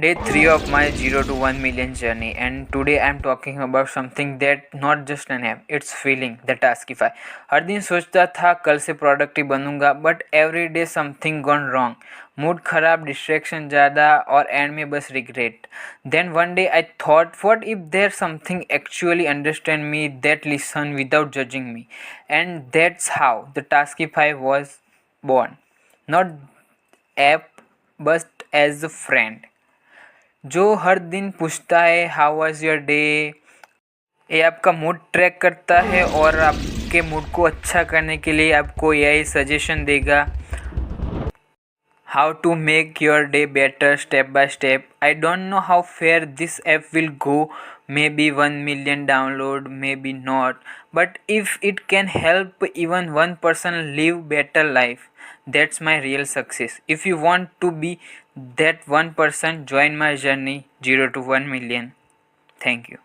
Day 3 of my 0 to 1 million journey, and today I'm talking about something that not just an app, it's feeling, the Taskify. हर दिन सोचता था कल से productive बनूंगा, but every day something gone wrong. Mood खराब, distraction ज़्यादा और end में बस regret. Then one day I thought, what if there something actually understand me, that listen without judging me. And that's how the Taskify was born. Not app, but as a friend जो हर दिन पूछता है how was your day. ये आपका mood track करता है और आपके मूड को अच्छा करने के लिए आपको यही सजेशन देगा. How to make your day better step by step. I don't know how far this app will go. Maybe 1 million download, maybe not, but if it can help even one person live better life, that's my real success. If you want to be that one person, join my journey 0 to 1 million. Thank you.